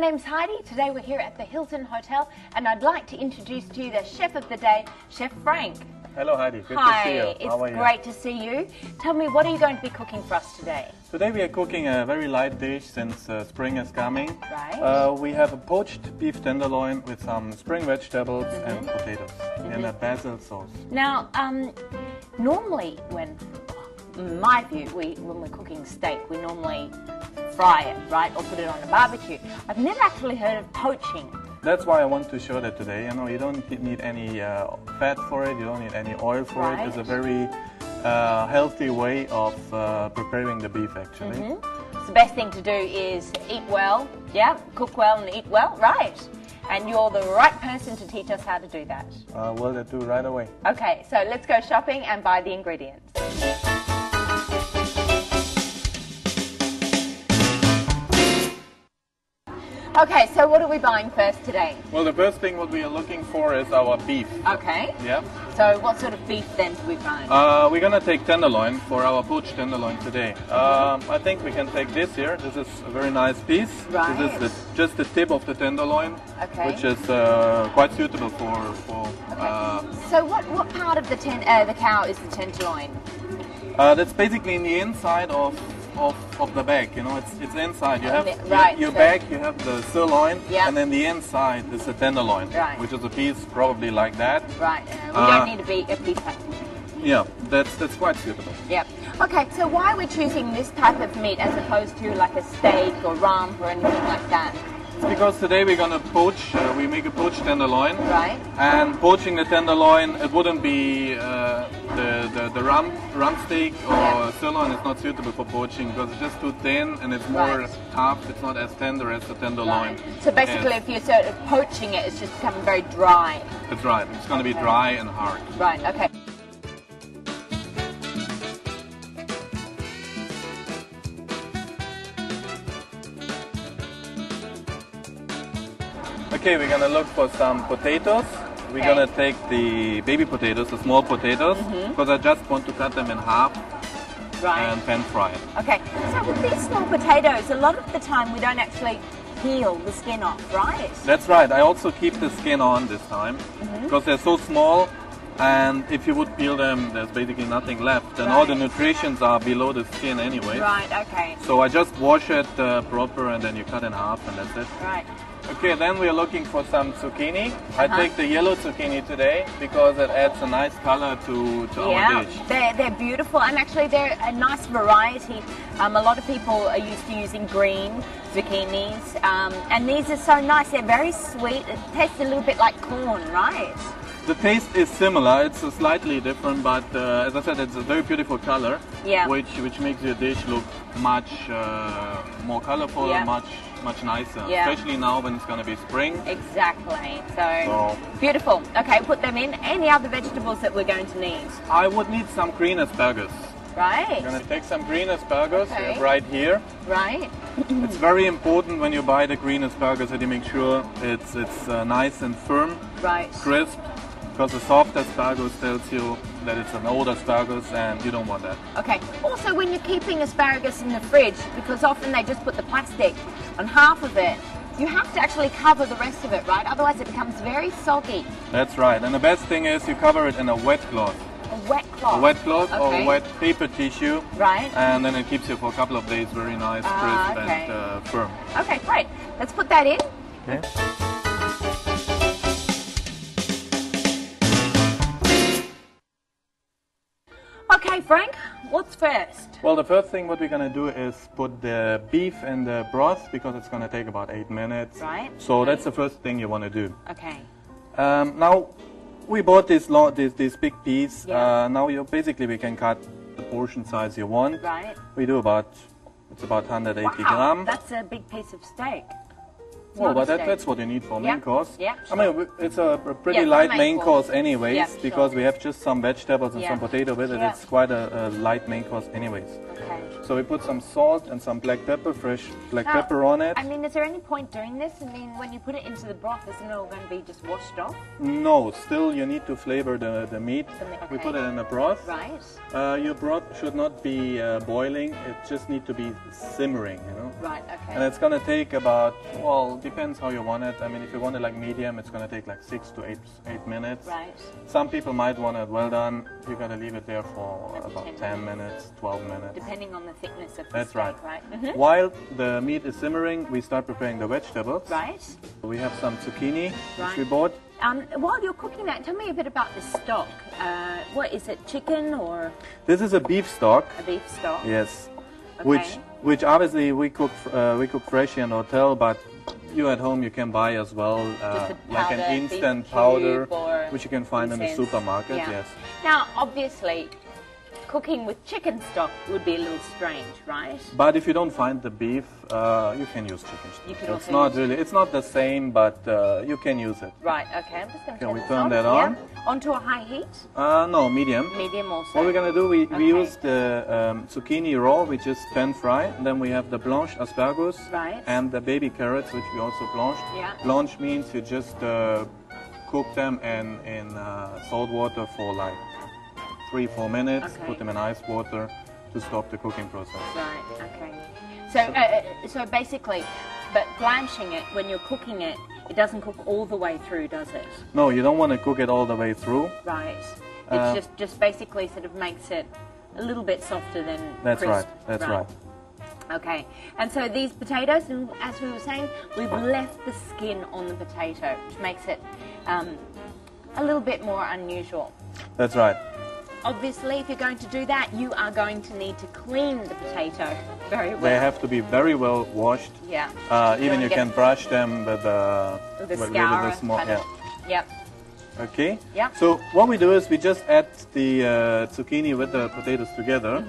name's Heidi. Today we're here at the Hilton Hotel and I'd like to introduce to you the chef of the day, Chef Frank. Hello Heidi, good Hi, to see you. It's great to see you. Tell me, what are you going to be cooking for us today? Today we are cooking a very light dish since spring is coming. Right. We have a poached beef tenderloin with some spring vegetables and potatoes in a basil sauce. Now, normally in my view, when we're cooking steak, we normally fry it, right, or put it on a barbecue. I've never actually heard of poaching. That's why I want to show that today. You know, you don't need any fat for it, you don't need any oil for it. It's a very healthy way of preparing the beef, actually. So the best thing to do is eat well, yeah, cook well and eat well, right. And you're the right person to teach us how to do that. We'll do right away. Okay, so let's go shopping and buy the ingredients. Okay, so what are we buying first today? Well, the first thing what we are looking for is our beef. Okay. Yeah. So what sort of beef then do we find? We're gonna take tenderloin for our poached tenderloin today. I think we can take this here. This is a very nice piece. Right. This is just the tip of the tenderloin, which is quite suitable for. So what part of the cow is the tenderloin? That's basically in the inside of the back, you know, it's inside. You have your back, you have the sirloin, and then the inside is the tenderloin, which is a piece probably like that. Right. We don't need a piece. Yeah, that's quite suitable. Yep. Okay, so why are we choosing this type of meat as opposed to like a steak or rump or anything like that? It's because today we're gonna poach. We make a poached tenderloin. Right. And poaching the tenderloin, it wouldn't be the rump steak or sirloin is not suitable for poaching because it's just too thin and it's more tough. It's not as tender as the tenderloin. Right. So basically, if you're sort of poaching it, it's just becoming very dry. That's right. It's gonna be dry and hard. Right. Okay. Okay, we're gonna look for some potatoes. We're gonna take the baby potatoes, the small potatoes, because I just want to cut them in half and pan fry it. Okay, so with these small potatoes, a lot of the time we don't actually peel the skin off, right? That's right. I also keep the skin on this time because they're so small, and if you would peel them, there's basically nothing left, and all the nutrients are below the skin anyway. Right, okay. So I just wash it proper, and then you cut in half, and that's it. Right. Okay, then we're looking for some zucchini. I take the yellow zucchini today because it adds a nice color to our dish. They're beautiful, and actually they're a nice variety. A lot of people are used to using green zucchinis, and these are so nice. They're very sweet. It tastes a little bit like corn, right? The taste is similar. It's slightly different, but as I said, it's a very beautiful color, which makes your dish look much more colorful, much nicer, especially now when it's going to be spring. Exactly. So beautiful. Okay, put them in. Any other vegetables that we're going to need? I would need some green asparagus. Right. I'm going to take some green asparagus right here. Right. It's very important when you buy the green asparagus that you make sure it's nice and firm, crisp, because the soft asparagus tells you that it's an old asparagus and you don't want that. Okay. Also, when you're keeping asparagus in the fridge, because often they just put the plastic on half of it, you have to actually cover the rest of it, right? Otherwise it becomes very soggy. That's right. And the best thing is you cover it in a wet cloth. A wet cloth? A wet cloth or wet paper tissue. Right. And then it keeps you for a couple of days very nice, crisp and firm. Okay, great. Let's put that in. Okay. Okay, Frank, what's first? Well, the first thing what we're going to do is put the beef in the broth because it's going to take about 8 minutes. Right. So that's the first thing you want to do. Okay. Now, we bought this big piece. Now basically we can cut the portion size you want. Right. We do it's about 180 grams. That's a big piece of steak. Well, but that's what you need for main course. Yeah, sure. I mean, it's a pretty light main course anyways, because we have just some vegetables and some potato with it. It's quite a light main course anyways. Okay. So we put some salt and some black pepper, fresh black pepper on it. I mean, is there any point doing this? I mean, when you put it into the broth, isn't it all going to be just washed off? No, still you need to flavor the meat. Okay. We put it in a broth. Right. Your broth should not be boiling, it just needs to be simmering, you know. Right, okay. And it's going to take about, well, depends how you want it. I mean, if you want it like medium, it's going to take like 6 to 8 minutes. Right. Some people might want it well done. You got to leave it there for about 10 minutes, 12 minutes. Depending on the thickness of the That's steak, right. Mm-hmm. While the meat is simmering, we start preparing the vegetables. Right. We have some zucchini, which we bought. While you're cooking that, tell me a bit about the stock. What is it, chicken or? This is a beef stock. A beef stock. Yes. Okay. Which obviously we cook fresh in hotel, but you at home you can buy as well, like an instant powder, which you can find in the supermarket. Yeah. Yes. Now, obviously, cooking with chicken stock would be a little strange, right? But if you don't find the beef, you can use chicken stock. You can also it's not really, it's not the same, but you can use it. Right. Okay. I'm just going to turn this on. That onto a high heat. No, medium. Medium also. What we're gonna do, we use the zucchini raw, which is pan fried. And then we have the blanched asparagus and the baby carrots, which we also blanched. Yeah. Blanch means you just cook them in salt water for like 3-4 minutes. Put them in ice water to stop the cooking process. Right. Okay. So basically, but blanching it when you're cooking it, it doesn't cook all the way through, does it? No, you don't want to cook it all the way through. Right. It's just basically sort of makes it a little bit softer than That's crisp. right. That's right. Okay. And so these potatoes, and as we were saying, we've left the skin on the potato, which makes it a little bit more unusual. That's right. Obviously, if you're going to do that, you are going to need to clean the potato very well. They have to be very well washed. Yeah. Even you can brush them with a scour. Yep. Okay. Yeah. So what we do is we just add the zucchini with the potatoes together.